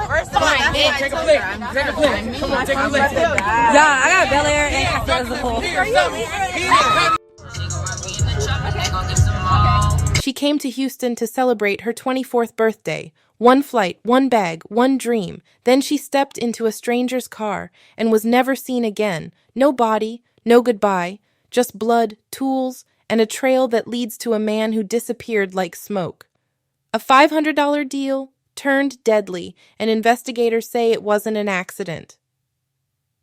First of all, take a flick. Take a flick. Come on, take a flick. Yeah, I got Bel Air and Accessible. She came to Houston to celebrate her 24th birthday. One flight, one bag, one dream. Then she stepped into a stranger's car and was never seen again. No body, no goodbye, just blood, tools, and a trail that leads to a man who disappeared like smoke. A $500 deal turned deadly, and investigators say it wasn't an accident.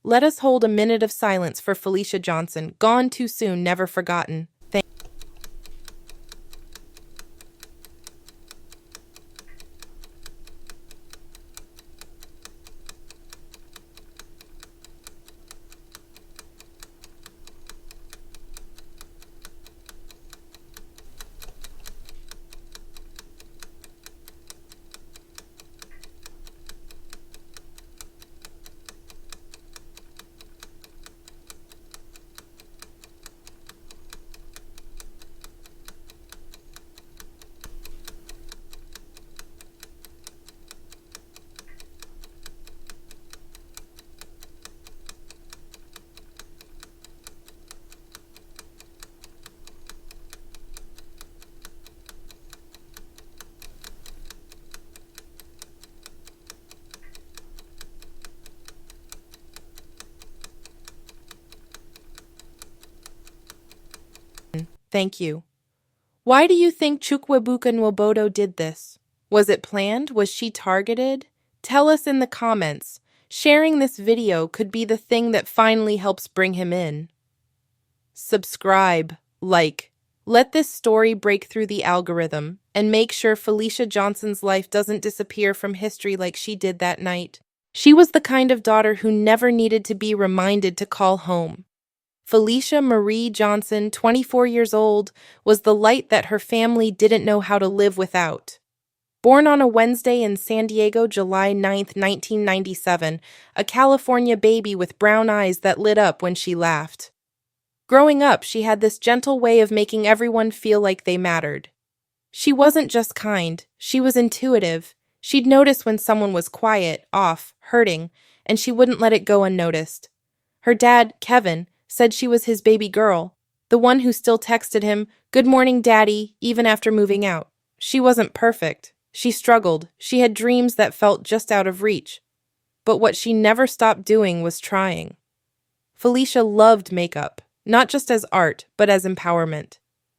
Let us hold a minute of silence for Felicia Johnson, gone too soon, never forgotten. Thank you. Why do you think Chukwuebuka Nwobodo did this? Was it planned? Was she targeted? Tell us in the comments. Sharing this video could be the thing that finally helps bring him in. Subscribe, like. Let this story break through the algorithm and make sure Felicia Johnson's life doesn't disappear from history like she did that night. She was the kind of daughter who never needed to be reminded to call home. Felicia Marie Johnson, 24 years old, was the light that her family didn't know how to live without. Born on a Wednesday in San Diego, July 9, 1997, a California baby with brown eyes that lit up when she laughed. Growing up, she had this gentle way of making everyone feel like they mattered. She wasn't just kind, she was intuitive. She'd notice when someone was quiet, off, hurting, and she wouldn't let it go unnoticed. Her dad, Kevin, said she was his baby girl, the one who still texted him, "Good morning, Daddy," even after moving out. She wasn't perfect. She struggled. She had dreams that felt just out of reach. But what she never stopped doing was trying. Felicia loved makeup, not just as art, but as empowerment.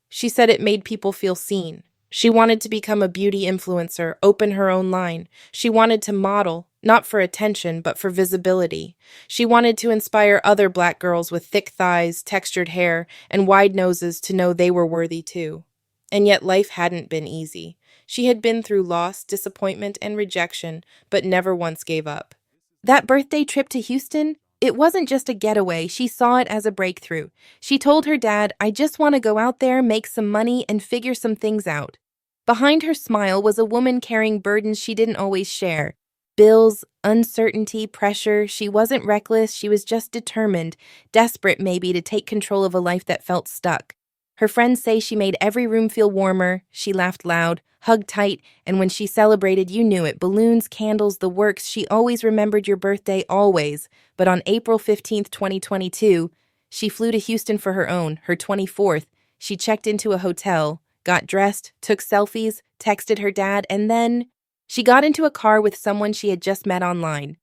She said it made people feel seen. She wanted to become a beauty influencer, open her own line. She wanted to model, not for attention, but for visibility. She wanted to inspire other Black girls with thick thighs, textured hair, and wide noses to know they were worthy too. And yet life hadn't been easy. She had been through loss, disappointment, and rejection, but never once gave up. That birthday trip to Houston, it wasn't just a getaway. She saw it as a breakthrough. She told her dad, "I just want to go out there, make some money, and figure some things out." Behind her smile was a woman carrying burdens she didn't always share. Bills, uncertainty, pressure. She wasn't reckless, she was just determined, desperate maybe to take control of a life that felt stuck. Her friends say she made every room feel warmer, she laughed loud, hugged tight, and when she celebrated, you knew it. Balloons, candles, the works. She always remembered your birthday, always. But on April 15th, 2022, she flew to Houston for her own, her 24th. She checked into a hotel, got dressed, took selfies, texted her dad, and then she got into a car with someone she had just met online.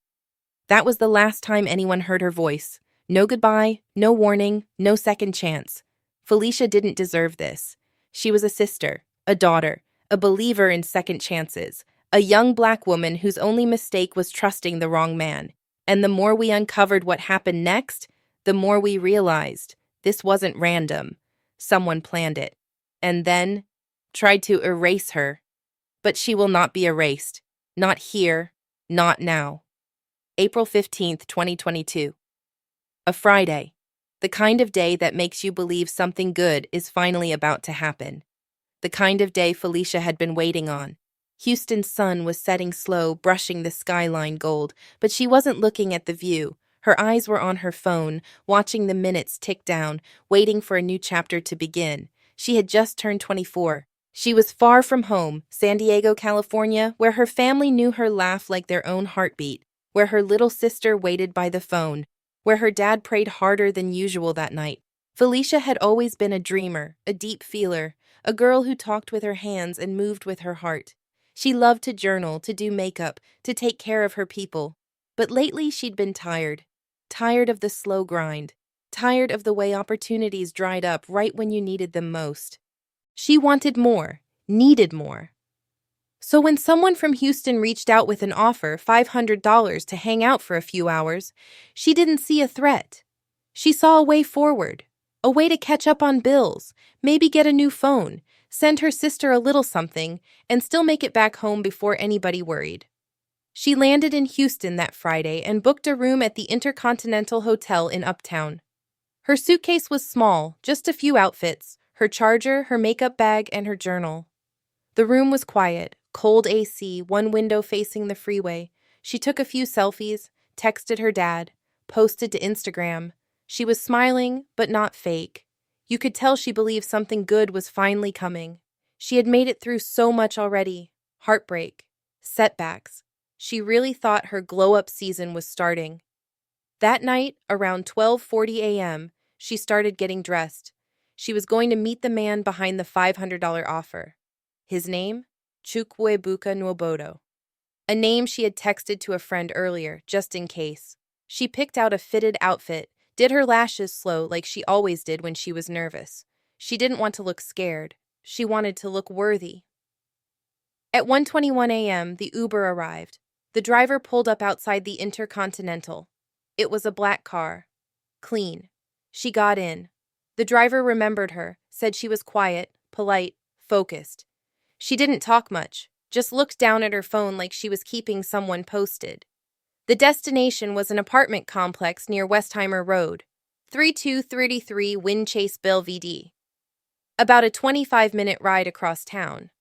That was the last time anyone heard her voice. No goodbye, no warning, no second chance. Felicia didn't deserve this. She was a sister, a daughter, a believer in second chances, a young Black woman whose only mistake was trusting the wrong man. And the more we uncovered what happened next, the more we realized this wasn't random. Someone planned it. And then tried to erase her. But she will not be erased. Not here, not now. April 15th, 2022. A Friday. The kind of day that makes you believe something good is finally about to happen. The kind of day Felicia had been waiting on. Houston's sun was setting slow, brushing the skyline gold, but she wasn't looking at the view. Her eyes were on her phone, watching the minutes tick down, waiting for a new chapter to begin. She had just turned 24. She was far from home, San Diego, California, where her family knew her laugh like their own heartbeat, where her little sister waited by the phone, where her dad prayed harder than usual that night. Felicia had always been a dreamer, a deep feeler, a girl who talked with her hands and moved with her heart. She loved to journal, to do makeup, to take care of her people. But lately she'd been tired. Tired of the slow grind. Tired of the way opportunities dried up right when you needed them most. She wanted more, needed more. So when someone from Houston reached out with an offer, $500 to hang out for a few hours, she didn't see a threat. She saw a way forward, a way to catch up on bills, maybe get a new phone, send her sister a little something, and still make it back home before anybody worried. She landed in Houston that Friday and booked a room at the Intercontinental Hotel in Uptown. Her suitcase was small, just a few outfits, her charger, her makeup bag, and her journal. The room was quiet, cold AC, one window facing the freeway. She took a few selfies, texted her dad, posted to Instagram. She was smiling, but not fake. You could tell she believed something good was finally coming. She had made it through so much already. Heartbreak, setbacks. She really thought her glow-up season was starting. That night, around 12:40 a.m., she started getting dressed. She was going to meet the man behind the $500 offer. His name? Chukwuebuka Nwobodo. A name she had texted to a friend earlier, just in case. She picked out a fitted outfit, did her lashes slow like she always did when she was nervous. She didn't want to look scared. She wanted to look worthy. At 1:21 a.m., the Uber arrived. The driver pulled up outside the Intercontinental. It was a black car. Clean. She got in. The driver remembered her, said she was quiet, polite, focused. She didn't talk much, just looked down at her phone like she was keeping someone posted. The destination was an apartment complex near Westheimer Road, 3233 Windchase Belvedere. About a 25-minute ride across town.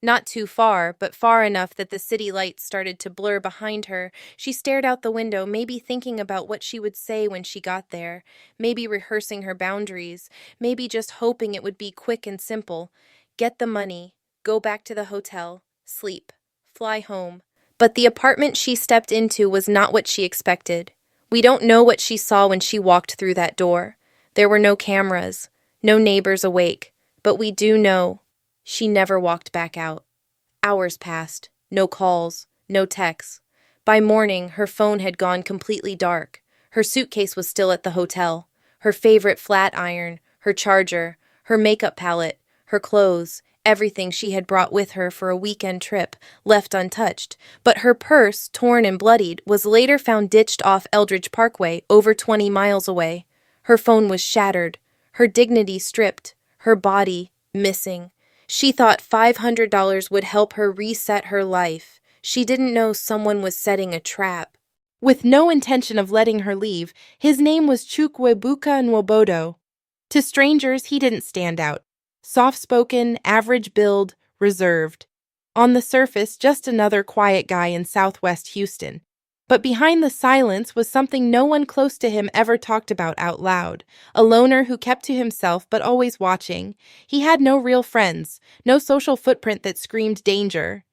Not too far, but far enough that the city lights started to blur behind her. She stared out the window, maybe thinking about what she would say when she got there, maybe rehearsing her boundaries, maybe just hoping it would be quick and simple. Get the money, go back to the hotel, sleep, fly home. But the apartment she stepped into was not what she expected. We don't know what she saw when she walked through that door. There were no cameras, no neighbors awake, but we do know she never walked back out. Hours passed, no calls, no texts. By morning, her phone had gone completely dark. Her suitcase was still at the hotel. Her favorite flat iron, her charger, her makeup palette, her clothes, everything she had brought with her for a weekend trip, left untouched. But her purse, torn and bloodied, was later found ditched off Eldridge Parkway, over 20 miles away. Her phone was shattered, her dignity stripped, her body missing. She thought $500 would help her reset her life. She didn't know someone was setting a trap. With no intention of letting her leave, his name was Chukwuebuka Nwobodo. To strangers, he didn't stand out. Soft-spoken, average build, reserved. On the surface, just another quiet guy in Southwest Houston. But behind the silence was something no one close to him ever talked about out loud. A loner who kept to himself but always watching. He had no real friends, no social footprint that screamed danger.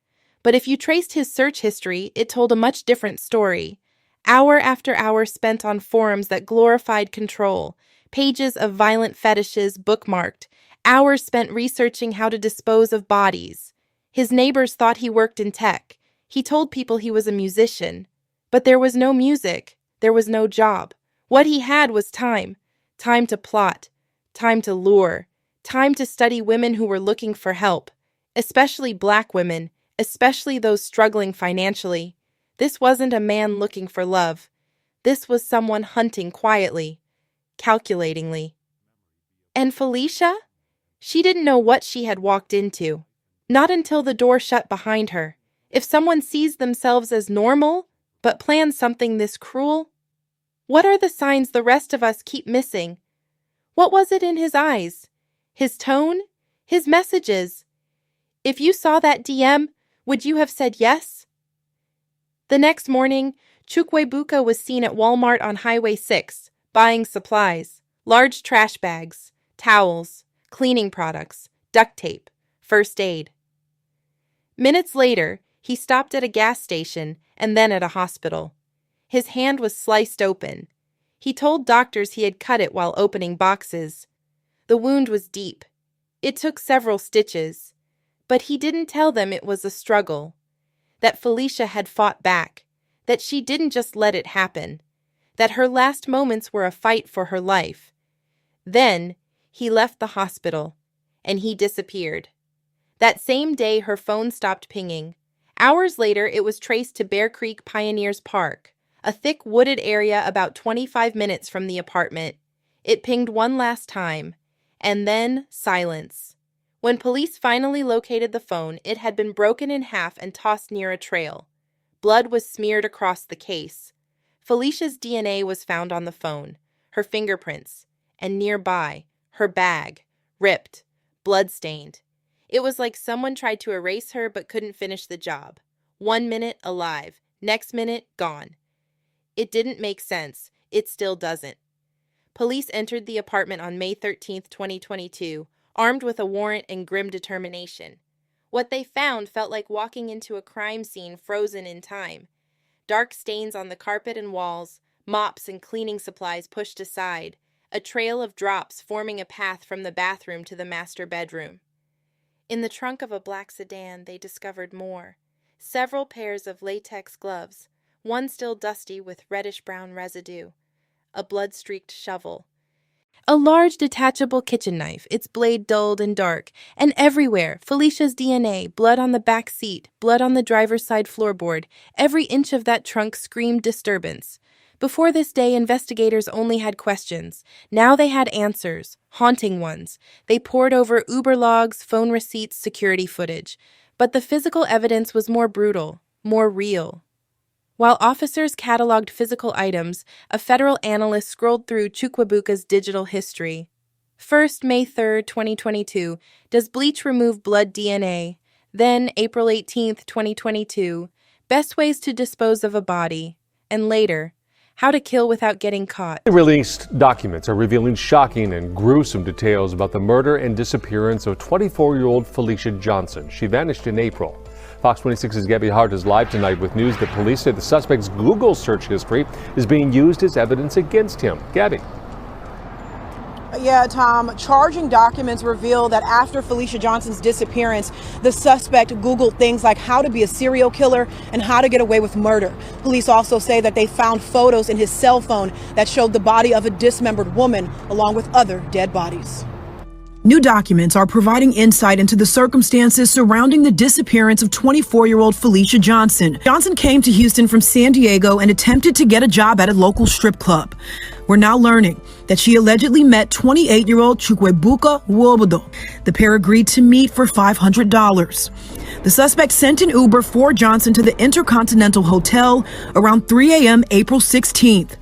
But if you traced his search history, it told a much different story. Hour after hour spent on forums that glorified control, pages of violent fetishes bookmarked, hours spent researching how to dispose of bodies. His neighbors thought he worked in tech. He told people he was a musician. But there was no music, there was no job. What he had was time. Time to plot, time to lure, time to study women who were looking for help, especially Black women, especially those struggling financially. This wasn't a man looking for love. This was someone hunting quietly, calculatingly. And Felicia? She didn't know what she had walked into. Not until the door shut behind her. If someone sees themselves as normal, but plans something this cruel? What are the signs the rest of us keep missing? What was it in his eyes? His tone? His messages? If you saw that DM, would you have said yes? The next morning, Chukwuebuka was seen at Walmart on Highway 6, buying supplies, large trash bags, towels, cleaning products, duct tape, first aid. Minutes later, he stopped at a gas station and then at a hospital. His hand was sliced open. He told doctors he had cut it while opening boxes. The wound was deep. It took several stitches. But he didn't tell them it was a struggle. That Felicia had fought back. That she didn't just let it happen. That her last moments were a fight for her life. Then, he left the hospital, and he disappeared. That same day, her phone stopped pinging. Hours later, it was traced to Bear Creek Pioneers Park, a thick wooded area about 25 minutes from the apartment. It pinged one last time, and then silence. When police finally located the phone, it had been broken in half and tossed near a trail. Blood was smeared across the case. Felicia's DNA was found on the phone, her fingerprints, and nearby, her bag, ripped, blood-stained. It was like someone tried to erase her but couldn't finish the job. 1 minute alive, next minute gone. It didn't make sense. It still doesn't. Police entered the apartment on May 13, 2022, armed with a warrant and grim determination. What they found felt like walking into a crime scene frozen in time. Dark stains on the carpet and walls, mops and cleaning supplies pushed aside, a trail of drops forming a path from the bathroom to the master bedroom. In the trunk of a black sedan, they discovered more. Several pairs of latex gloves, one still dusty with reddish-brown residue. A blood-streaked shovel. A large detachable kitchen knife, its blade dulled and dark, and everywhere, Felicia's DNA, blood on the back seat, blood on the driver's side floorboard. Every inch of that trunk screamed disturbance. Before this day, investigators only had questions. Now they had answers, haunting ones. They pored over Uber logs, phone receipts, security footage. But the physical evidence was more brutal, more real. While officers cataloged physical items, a federal analyst scrolled through Chuquibuca's digital history. First, May 3, 2022, does bleach remove blood DNA? Then, April 18, 2022, best ways to dispose of a body. And later, how to kill without getting caught. The released documents are revealing shocking and gruesome details about the murder and disappearance of 24-year-old Felicia Johnson. She vanished in April. Fox 26's Gabby Hart is live tonight with news that police say the suspect's Google search history is being used as evidence against him. Gabby. Yeah, Tom, charging documents reveal that after Felicia Johnson's disappearance, the suspect Googled things like how to be a serial killer and how to get away with murder. Police also say that they found photos in his cell phone that showed the body of a dismembered woman along with other dead bodies. New documents are providing insight into the circumstances surrounding the disappearance of 24-year-old Felicia Johnson. Johnson came to Houston from San Diego and attempted to get a job at a local strip club. We're now learning that she allegedly met 28-year-old Chuquibuca Wobodo. The pair agreed to meet for $500. The suspect sent an Uber for Johnson to the Intercontinental Hotel around 3 a.m. April 16th.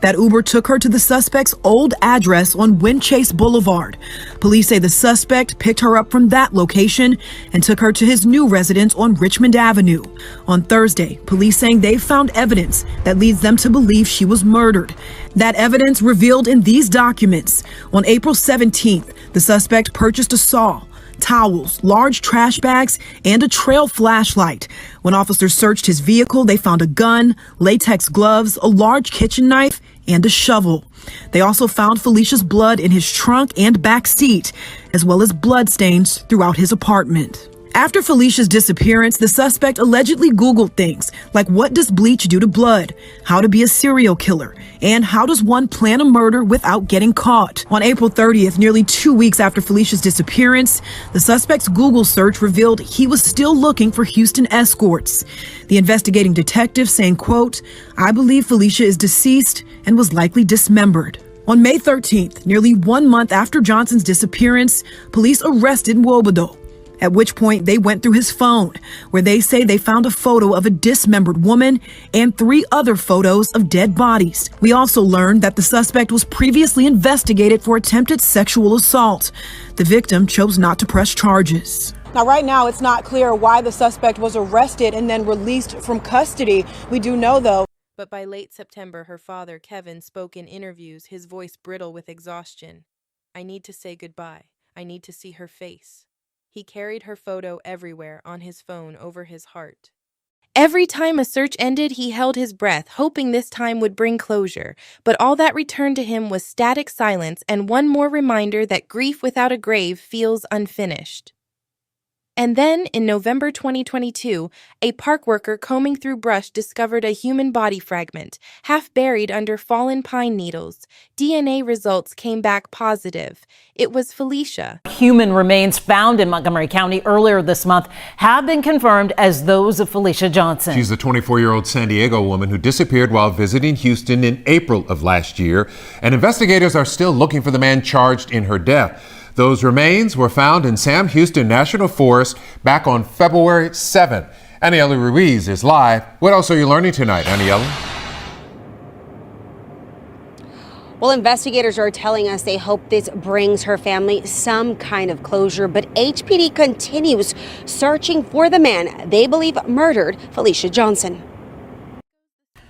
That Uber took her to the suspect's old address on Windchase Boulevard. Police say the suspect picked her up from that location and took her to his new residence on Richmond Avenue. On Thursday, police saying they found evidence that leads them to believe she was murdered. That evidence revealed in these documents. On April 17th, the suspect purchased a saw, towels, large trash bags, and a trail flashlight. When officers searched his vehicle, they found a gun, latex gloves, a large kitchen knife, and a shovel. They also found Felicia's blood in his trunk and back seat, as well as blood stains throughout his apartment. After Felicia's disappearance, the suspect allegedly Googled things like what does bleach do to blood, how to be a serial killer, and how does one plan a murder without getting caught. On April 30th, nearly 2 weeks after Felicia's disappearance, the suspect's Google search revealed he was still looking for Houston escorts. The investigating detective saying, quote, "I believe Felicia is deceased and was likely dismembered." On May 13th, nearly 1 month after Johnson's disappearance, police arrested Wobodo. At which point they went through his phone, where they say they found a photo of a dismembered woman and 3 other photos of dead bodies. We also learned that the suspect was previously investigated for attempted sexual assault. The victim chose not to press charges. Now, right now, it's not clear why the suspect was arrested and then released from custody. We do know, though. But by late September, her father, Kevin, spoke in interviews, his voice brittle with exhaustion. "I need to say goodbye. I need to see her face." He carried her photo everywhere on his phone over his heart. Every time a search ended, he held his breath, hoping this time would bring closure. But all that returned to him was static silence and one more reminder that grief without a grave feels unfinished. And then, in November 2022, a park worker combing through brush discovered a human body fragment, half buried under fallen pine needles. DNA results came back positive. It was Felicia. Human remains found in Montgomery County earlier this month have been confirmed as those of Felicia Johnson. She's the 24-year-old San Diego woman who disappeared while visiting Houston in April of last year, and investigators are still looking for the man charged in her death. Those remains were found in Sam Houston National Forest back on February 7th. Aniela Ruiz is live. What else are you learning tonight, Aniela? Well, investigators are telling us they hope this brings her family some kind of closure, but HPD continues searching for the man they believe murdered Felicia Johnson.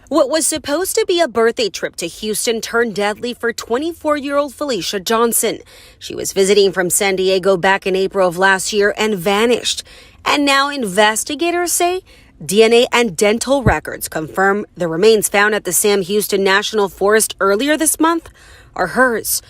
What was supposed to be a birthday trip to Houston turned deadly for 24-year-old Felicia Johnson. She was visiting from San Diego back in April of last year and vanished. And now investigators say DNA and dental records confirm the remains found at the Sam Houston National Forest earlier this month are hers.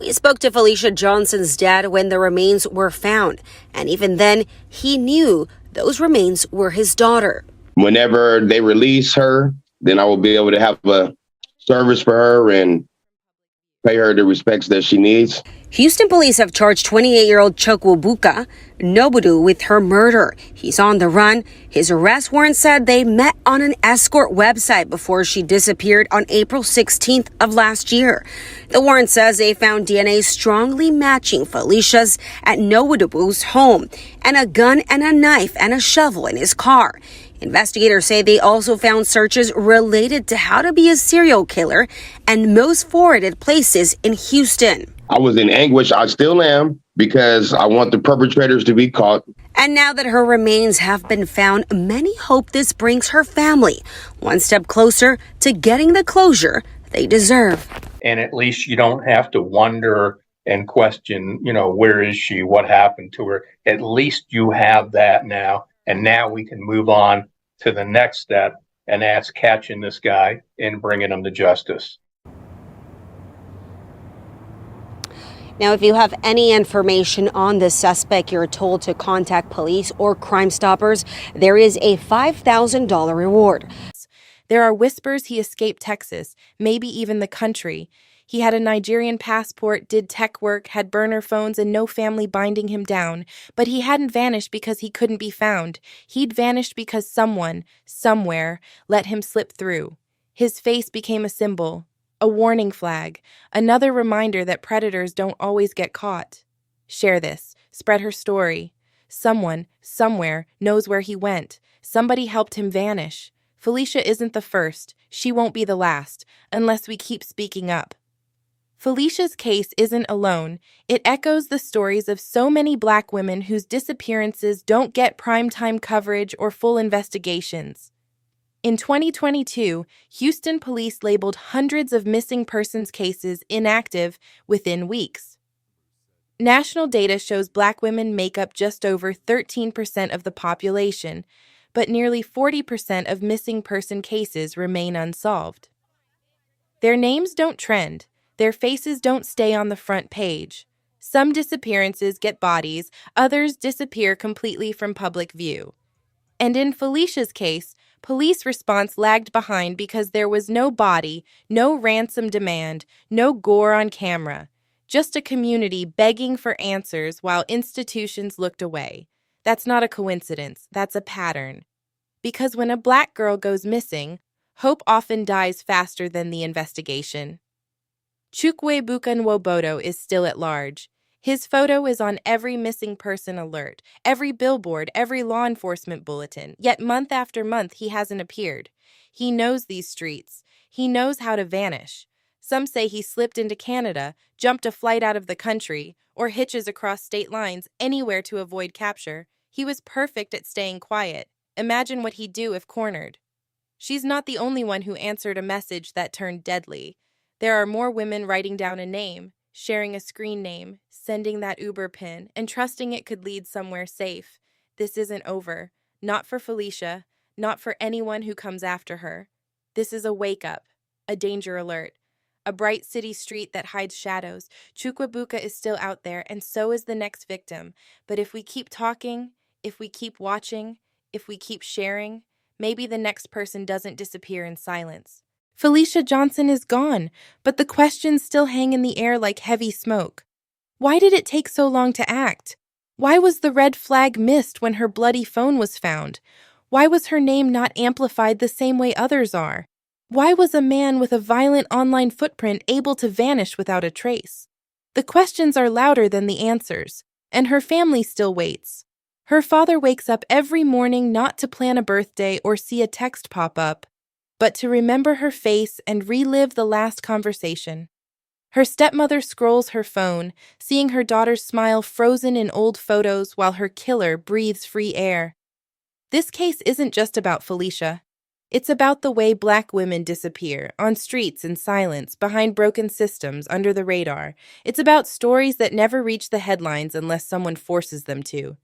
We spoke to Felicia Johnson's dad when the remains were found, and even then, he knew those remains were his daughter. Whenever they release her, then I will be able to have a service for her and pay her the respects that she needs. Houston police have charged 28-year-old Chukwubuka Nobudu with her murder. He's on the run. His arrest warrant said they met on an escort website before she disappeared on April 16th of last year. The warrant says they found DNA strongly matching Felicia's at Nobudu's home, and a gun and a knife and a shovel in his car. Investigators say they also found searches related to how to be a serial killer and most forwarded places in Houston. I was in anguish. I still am, because I want the perpetrators to be caught. And now that her remains have been found, many hope this brings her family one step closer to getting the closure they deserve. And at least you don't have to wonder and question, where is she? What happened to her? At least you have that now. And now we can move on to the next step, and that's catching this guy and bringing him to justice. Now, if you have any information on the suspect, you're told to contact police or Crime Stoppers. There is a $5,000 reward. There are whispers he escaped Texas, maybe even the country. He had a Nigerian passport, did tech work, had burner phones, and no family binding him down. But he hadn't vanished because he couldn't be found. He'd vanished because someone, somewhere, let him slip through. His face became a symbol, a warning flag, another reminder that predators don't always get caught. Share this. Spread her story. Someone, somewhere, knows where he went. Somebody helped him vanish. Felicia isn't the first. She won't be the last, unless we keep speaking up. Felicia's case isn't alone. It echoes the stories of so many Black women whose disappearances don't get primetime coverage or full investigations. In 2022, Houston police labeled hundreds of missing persons cases inactive within weeks. National data shows Black women make up just over 13% of the population, but nearly 40% of missing person cases remain unsolved. Their names don't trend. Their faces don't stay on the front page. Some disappearances get bodies, others disappear completely from public view. And in Felicia's case, police response lagged behind because there was no body, no ransom demand, no gore on camera, just a community begging for answers while institutions looked away. That's not a coincidence, that's a pattern. Because when a Black girl goes missing, hope often dies faster than the investigation. Chukwuebuka Nwobodo is still at large. His photo is on every missing person alert, every billboard, every law enforcement bulletin, yet month after month he hasn't appeared. He knows these streets. He knows how to vanish. Some say he slipped into Canada, jumped a flight out of the country, or hitches across state lines anywhere to avoid capture. He was perfect at staying quiet. Imagine what he'd do if cornered. She's not the only one who answered a message that turned deadly. There are more women writing down a name, sharing a screen name, sending that Uber pin, and trusting it could lead somewhere safe. This isn't over. Not for Felicia, not for anyone who comes after her. This is a wake-up, a danger alert. A bright city street that hides shadows. Chuquibuca is still out there, and so is the next victim. But if we keep talking, if we keep watching, if we keep sharing, maybe the next person doesn't disappear in silence. Felicia Johnson is gone, but the questions still hang in the air like heavy smoke. Why did it take so long to act? Why was the red flag missed when her bloody phone was found? Why was her name not amplified the same way others are? Why was a man with a violent online footprint able to vanish without a trace? The questions are louder than the answers, and her family still waits. Her father wakes up every morning not to plan a birthday or see a text pop up, but to remember her face and relive the last conversation. Her stepmother scrolls her phone, seeing her daughter's smile frozen in old photos while her killer breathes free air. This case isn't just about Felicia. It's about the way Black women disappear, on streets in silence, behind broken systems, under the radar. It's about stories that never reach the headlines unless someone forces them to.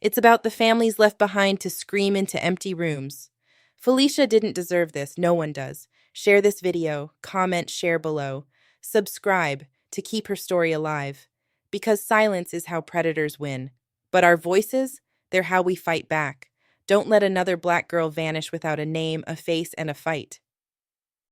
It's about the families left behind to scream into empty rooms. Felicia didn't deserve this, no one does. Share this video, comment, share below. Subscribe to keep her story alive. Because silence is how predators win. But our voices, they're how we fight back. Don't let another Black girl vanish without a name, a face, and a fight.